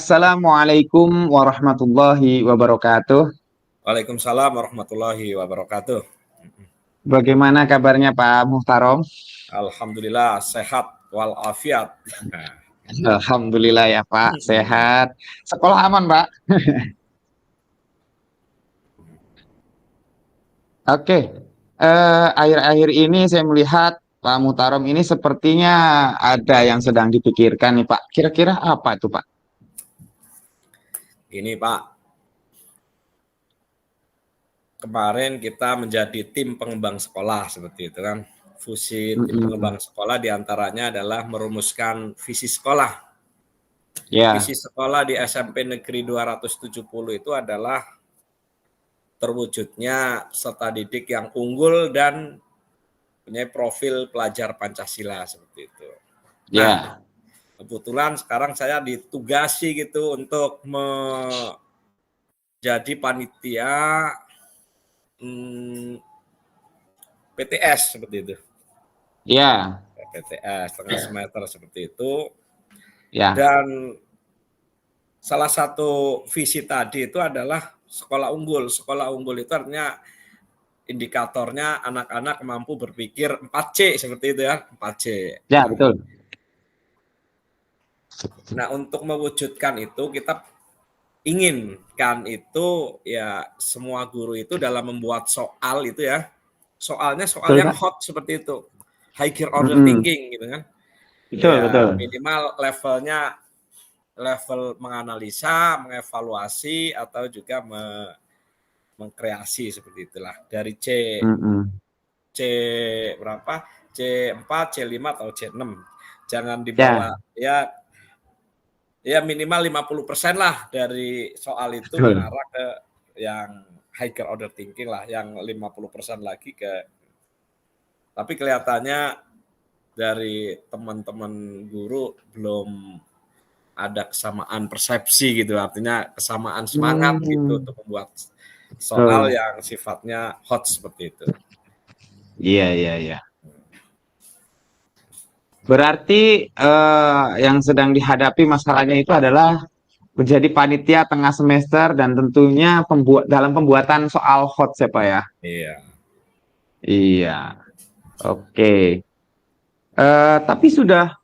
Assalamualaikum warahmatullahi wabarakatuh. Waalaikumsalam warahmatullahi wabarakatuh. Bagaimana kabarnya Pak Muhtarom? Alhamdulillah sehat walafiat. Alhamdulillah ya Pak, sehat. Sekolah aman Pak? Oke, akhir-akhir ini saya melihat Pak Muhtarom ini sepertinya ada yang sedang dipikirkan nih Pak. Kira-kira apa itu Pak? Ini Pak, kemarin kita menjadi tim pengembang sekolah seperti itu kan. Fungsi tim pengembang sekolah diantaranya adalah merumuskan visi sekolah. Ya, Visi sekolah di SMP Negeri 270 itu adalah terwujudnya peserta didik yang unggul dan punya profil pelajar Pancasila seperti itu. Nah, ya, kebetulan sekarang saya ditugasi gitu untuk menjadi panitia PTS seperti itu. ya, PTS tengah semester seperti itu. ya. Dan salah satu visi tadi itu adalah sekolah unggul. Sekolah unggul itu artinya indikatornya anak-anak mampu berpikir 4C seperti itu ya, 4C. Ya, betul. Nah, untuk mewujudkan itu kita inginkan itu ya semua guru itu dalam membuat soal itu ya. Soalnya soal Betul, yang Pak? hot seperti itu. Higher order thinking gitu kan. Betul, Ya, betul. minimal levelnya level menganalisa, mengevaluasi atau juga mengkreasi seperti itulah. Dari C berapa? C4, C5 atau C6. Jangan dibawa Ya, ya minimal 50% lah dari soal itu betul. mengarah ke yang higher order thinking lah, yang 50% lagi ke. Tapi kelihatannya dari teman-teman guru belum ada kesamaan persepsi gitu, artinya kesamaan semangat gitu untuk membuat soal Betul. yang sifatnya hot seperti itu. Iya, iya, iya. Berarti yang sedang dihadapi masalahnya itu adalah menjadi panitia tengah semester dan tentunya dalam pembuatan soal hot siapa ya? Iya. Iya, oke. Tapi sudah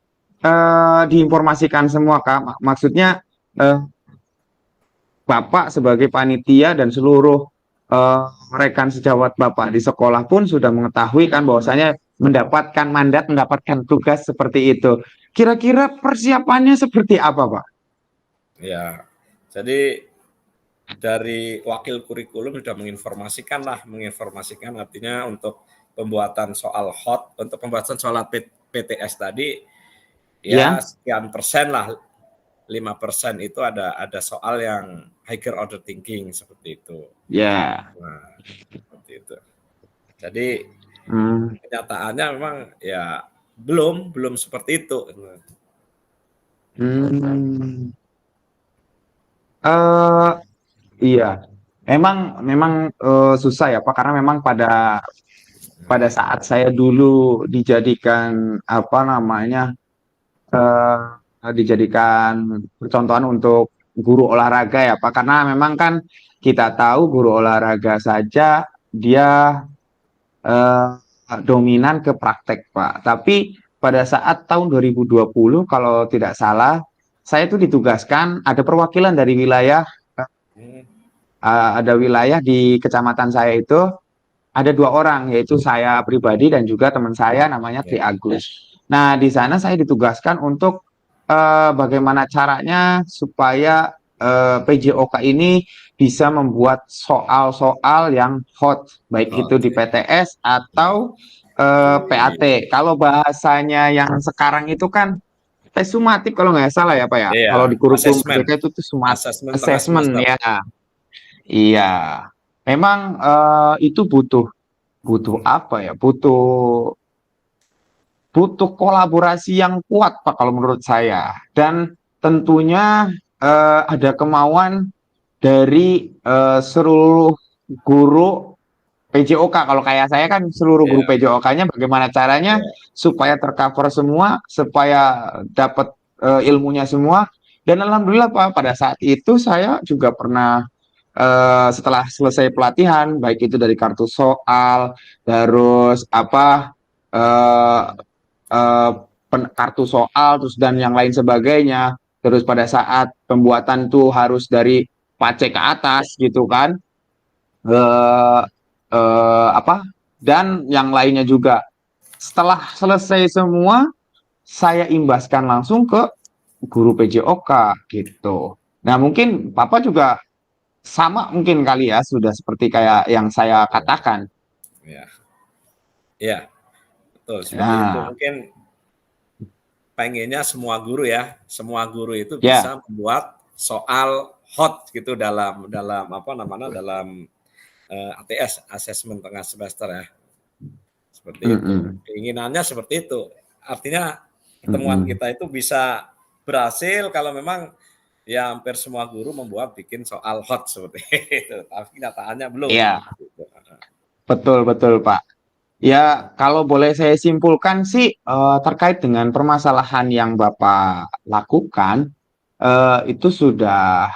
diinformasikan semua Kak. Maksudnya eh, Bapak sebagai panitia dan seluruh rekan sejawat Bapak di sekolah pun sudah mengetahui kan bahwasanya mendapatkan mandat, mendapatkan tugas seperti itu. Kira-kira persiapannya seperti apa, Pak? Ya, jadi dari wakil kurikulum sudah menginformasikan artinya untuk pembuatan soal hot, untuk pembuatan soal PTS tadi ya Ya, sekian persen lah, 5% itu ada soal yang higher order thinking seperti itu. ya. Nah, seperti itu. Jadi Hmm. kenyataannya memang ya belum seperti itu. Hmm. Eh, iya. Memang susah ya, Pak, karena memang pada saat saya dulu dijadikan apa namanya dijadikan percontohan untuk guru olahraga ya Pak, karena memang kan kita tahu guru olahraga saja dia eh, dominan ke praktek Pak. Tapi pada saat tahun 2020 kalau tidak salah saya itu ditugaskan ada perwakilan dari wilayah ada wilayah di kecamatan saya itu ada dua orang, yaitu saya pribadi dan juga teman saya namanya Tri Agus. Nah, di sana saya ditugaskan untuk bagaimana caranya supaya PJOK ini bisa membuat soal-soal yang hot, baik itu di PTS atau PAT. Kalau bahasanya yang sekarang itu kan tes sumatif kalau nggak salah ya Pak ya. Kalau di Iya, kurikulum asesmen. mereka itu tuh Asesmen tengah assessment semester. ya. Iya, memang itu butuh butuh apa ya? Butuh kolaborasi yang kuat Pak kalau menurut saya. Dan tentunya ada kemauan dari seluruh guru PJOK. Kalau kayak saya kan seluruh guru Iya, PJOK-nya bagaimana caranya iya. supaya tercover semua, supaya dapat ilmunya semua. Dan alhamdulillah Pak, pada saat itu saya juga pernah setelah selesai pelatihan, baik itu dari kartu soal, terus apa eh, eh, kartu soal, terus dan yang lain sebagainya. Terus pada saat pembuatan tuh harus dari pacek ke atas gitu kan, eh, apa dan yang lainnya juga. Setelah selesai semua, saya imbaskan langsung ke guru PJOK gitu. Nah mungkin Papa juga sama mungkin kali ya, sudah seperti kayak yang saya katakan. Ya, ya, betul seperti itu. Nah, Mungkin pengennya semua guru itu ya, bisa membuat soal hot gitu dalam apa namanya dalam ATS asesmen tengah semester ya. Seperti itu. mm-mm, Keinginannya seperti itu. Artinya pertemuan mm-mm. kita itu bisa berhasil kalau memang ya hampir semua guru bikin soal hot seperti itu. Tapi kenyataannya belum. Ya, betul betul Pak. Ya, kalau boleh saya simpulkan sih terkait dengan permasalahan yang Bapak lakukan itu sudah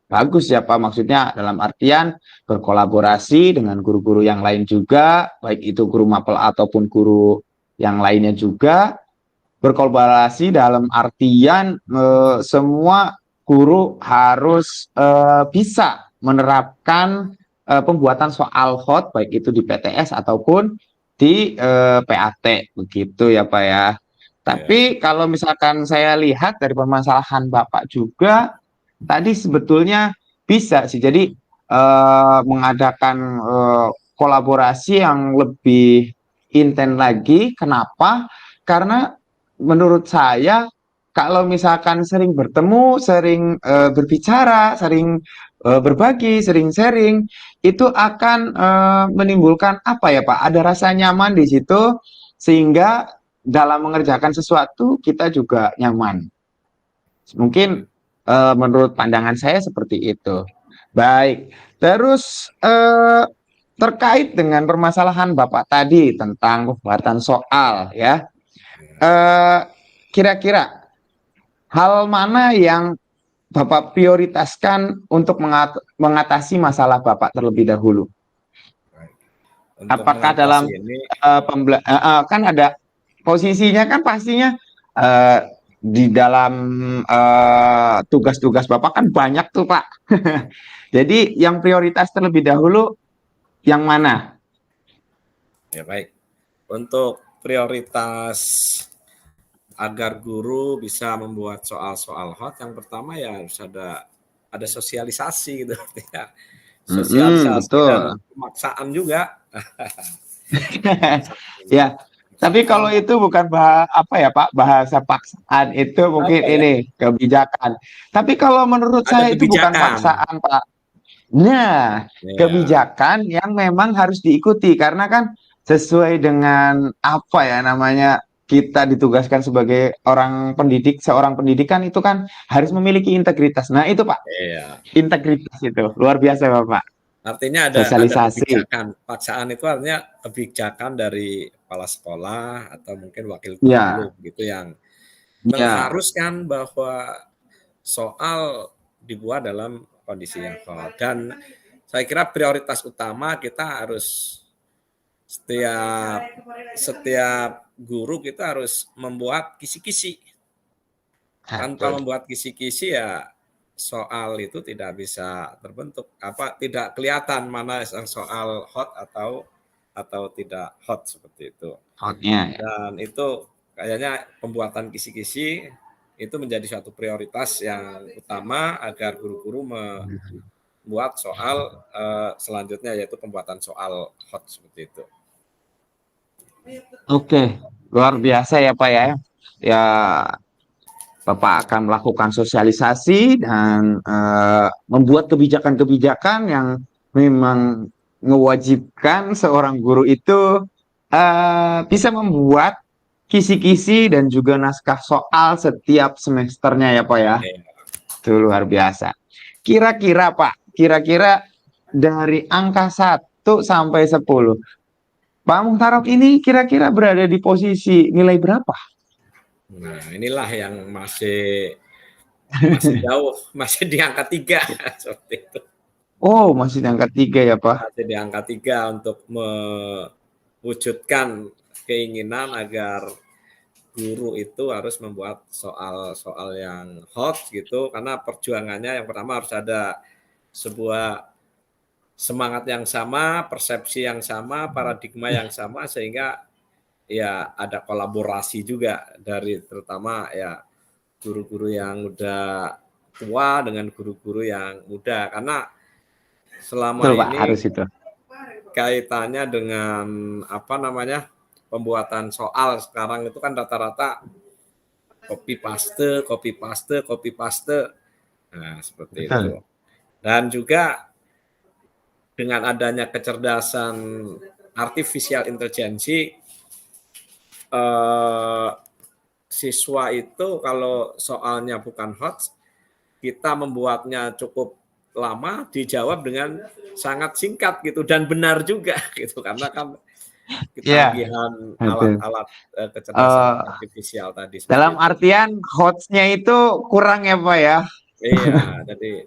bagus ya Pak. Maksudnya dalam artian berkolaborasi dengan guru-guru yang lain juga, baik itu guru mapel ataupun guru yang lainnya juga berkolaborasi dalam artian semua guru harus bisa menerapkan pembuatan soal hot baik itu di PTS ataupun di PAT begitu ya Pak ya. Ya, Tapi kalau misalkan saya lihat dari permasalahan Bapak juga tadi sebetulnya bisa sih. Jadi mengadakan kolaborasi yang lebih intens lagi. Kenapa? Karena menurut saya kalau misalkan sering bertemu, sering berbicara, sering berbagi, sering sharing, itu akan menimbulkan apa ya Pak? Ada rasa nyaman di situ sehingga dalam mengerjakan sesuatu kita juga nyaman. Mungkin menurut pandangan saya seperti itu. Baik, terus terkait dengan permasalahan Bapak tadi tentang pembuatan soal ya, eh, kira-kira hal mana yang Bapak prioritaskan untuk mengatasi masalah Bapak terlebih dahulu? baik. Untuk Apakah dalam mengatasi ini, kan ada posisinya kan pastinya eh, di dalam tugas-tugas Bapak kan banyak tuh Pak. Jadi yang prioritas terlebih dahulu yang mana? ya baik. Untuk prioritas agar guru bisa membuat soal-soal hot, yang pertama ya harus ada sosialisasi gitu ya. Sosialisasi dan Betul. pemaksaan juga. Ya, tapi kalau itu bukan apa ya Pak, bahasa paksaan itu mungkin Apa ya? ini kebijakan. Tapi kalau menurut Ada saya itu bukan kebijakan. paksaan Pak. Nah, Ya, kebijakan yang memang harus diikuti karena kan sesuai dengan apa ya namanya kita ditugaskan sebagai orang pendidik, seorang pendidikan itu kan harus memiliki integritas. Nah, itu Pak, iya. integritas itu luar biasa Bapak. Artinya ada Sosialisasi. kebijakan. Paksaan itu artinya kebijakan dari kepala sekolah atau mungkin wakil Ya, guru gitu yang ya. mengharuskan bahwa soal dibuat dalam kondisi yang hot. Dan saya kira prioritas utama kita harus setiap setiap guru kita harus membuat kisi-kisi. Tanpa Betul. membuat kisi-kisi ya soal itu tidak bisa terbentuk. Apa tidak kelihatan mana yang soal hot atau tidak hot seperti itu. Hotnya ya. Dan itu kayaknya pembuatan kisi-kisi itu menjadi suatu prioritas yang utama agar guru-guru membuat soal selanjutnya yaitu pembuatan soal hot seperti itu. Oke, luar biasa ya Pak ya. Ya, Bapak akan melakukan sosialisasi dan membuat kebijakan-kebijakan yang memang mewajibkan seorang guru itu bisa membuat kisi-kisi dan juga naskah soal setiap semesternya ya Pak ya. Itu luar biasa. Kira-kira Pak, kira-kira dari angka 1 sampai 10, Pak Muhtarok ini kira-kira berada di posisi nilai berapa? Nah, inilah yang masih jauh, masih di angka 3 seperti itu. Oh, masih di angka 3 ya, Pak? Masih di angka 3 untuk mewujudkan keinginan agar guru itu harus membuat soal-soal yang hot gitu, karena perjuangannya yang pertama harus ada sebuah semangat yang sama, persepsi yang sama, paradigma yang sama, sehingga ya ada kolaborasi juga dari terutama ya guru-guru yang udah tua dengan guru-guru yang muda, karena selama Betul, Pak, ini harus itu. kaitannya dengan apa namanya pembuatan soal sekarang itu kan rata-rata copy paste, copy paste, copy paste. Nah, seperti itu. Betul. Dan juga dengan adanya kecerdasan artificial intelligence, siswa itu kalau soalnya bukan hot, kita membuatnya cukup lama, dijawab dengan sangat singkat gitu dan benar juga gitu, karena kan Iya, ketanggihan betul. alat-alat kecerdasan Eh, artifisial tadi dalam seperti itu. artian hotsnya itu kurang ya, Pak ya? Iya, jadi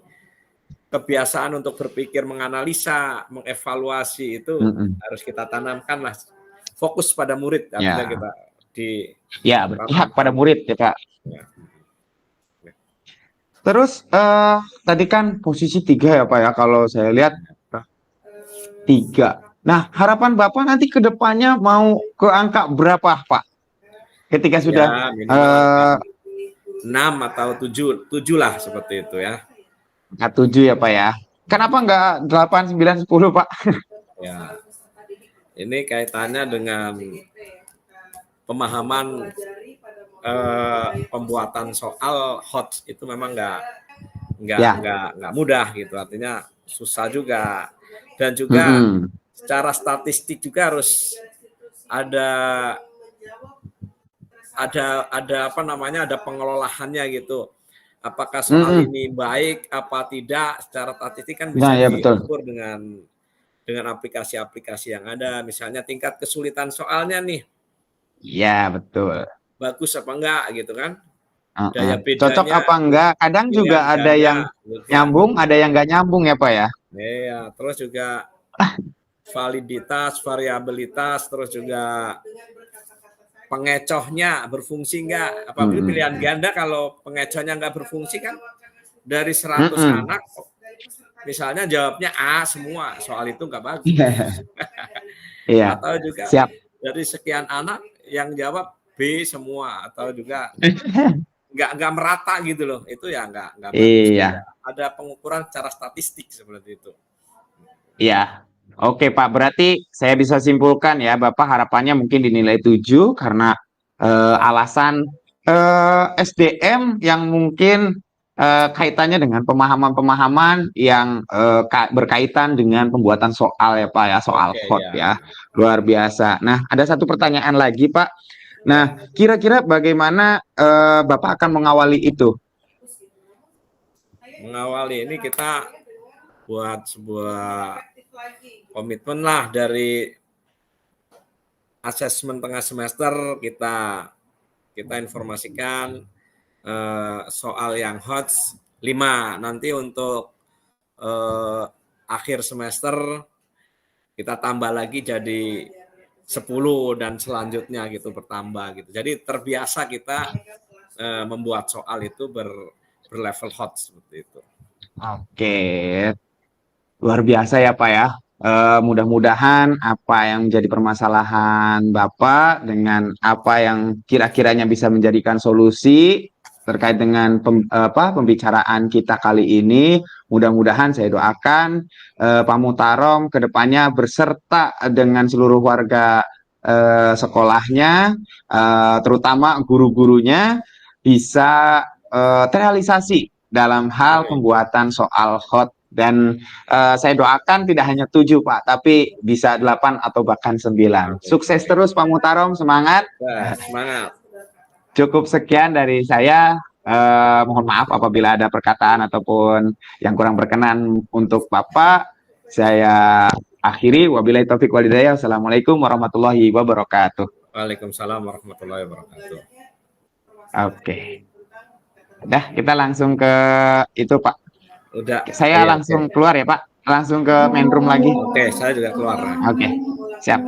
kebiasaan untuk berpikir, menganalisa, mengevaluasi itu Mm-mm. harus kita tanamkan lah. Fokus pada murid, artinya Ya, kita ya berpihak pada ditanamkan. murid ya, Pak. Ya. Terus tadi kan posisi 3 ya, Pak ya, kalau saya lihat 3. Nah, harapan Bapak nanti ke depannya mau ke angka berapa, Pak? Ketika sudah Ya, minimal angka eh 6 atau 7, 7 lah seperti itu ya. angka 7 ya, Pak ya. Kenapa nggak 8, 9, 10, Pak? Ya, ini kaitannya dengan pemahaman pembuatan soal hot itu memang Ya. nggak mudah gitu, artinya susah juga, dan juga Mm-mm. secara statistik juga harus ada ada apa namanya ada pengelolaannya gitu. Apakah soal Mm-mm. ini baik apa tidak secara statistik kan Nah, bisa ya betul. diukur dengan aplikasi-aplikasi yang ada, misalnya tingkat kesulitan soalnya nih Ya, betul. bagus apa enggak gitu kan, Heeh. daya Cocok bedanya, apa enggak? Kadang juga pilihan ada ganda yang gitu ya. nyambung, ada yang nggak nyambung ya, Pak ya. Iya, terus juga validitas, variabilitas, terus juga pengecohnya berfungsi enggak. Apabila Mm-mm. pilihan ganda kalau pengecohnya enggak berfungsi kan dari 100 Mm-mm. anak misalnya jawabnya A semua, soal itu enggak Iya, bagus. iya. Atau juga Siap. dari sekian anak yang jawab B semua, atau juga enggak merata gitu loh. Itu ya enggak bagus juga. Iya, Ada pengukuran secara statistik seperti itu. iya. Oke, Pak. Berarti saya bisa simpulkan ya, Bapak harapannya mungkin dinilai 7 karena alasan SDM yang mungkin kaitannya dengan pemahaman-pemahaman yang berkaitan dengan pembuatan soal ya, Pak ya, soal Oke, hot ya. ya. Luar biasa. Nah, ada satu pertanyaan lagi, Pak. Ya. Nah, kira-kira bagaimana Bapak akan mengawali itu? Mengawali ini kita buat sebuah komitmen lah dari asesmen tengah semester, kita informasikan soal yang hot 5. Nanti untuk akhir semester kita tambah lagi jadi 10 dan selanjutnya gitu bertambah gitu. Jadi terbiasa kita membuat soal itu berlevel hot seperti itu. Oke, luar biasa ya Pak ya. Mudah-mudahan apa yang menjadi permasalahan Bapak dengan apa yang kira-kiranya bisa menjadikan solusi terkait dengan pembicaraan kita kali ini, mudah-mudahan saya doakan Pak Mutarom ke depannya berserta dengan seluruh warga sekolahnya, terutama guru-gurunya bisa terrealisasi dalam hal Amin. pembuatan soal hot dan saya doakan tidak hanya 7 Pak, tapi bisa 8 atau bahkan 9. Amin. Sukses Amin. terus Pak Mutarom, semangat. Nah, semangat. Cukup sekian dari saya. Mohon maaf apabila ada perkataan ataupun yang kurang berkenan untuk Bapak. Saya akhiri. Wabillahi taufiq walhidayah. Wassalamualaikum warahmatullahi wabarakatuh. Waalaikumsalam warahmatullahi wabarakatuh. Oke. Udah, kita langsung ke itu, Pak. Udah. Saya Iya, langsung oke. keluar ya, Pak. Langsung ke main room lagi. Oke, saya juga keluar. Oke, siap.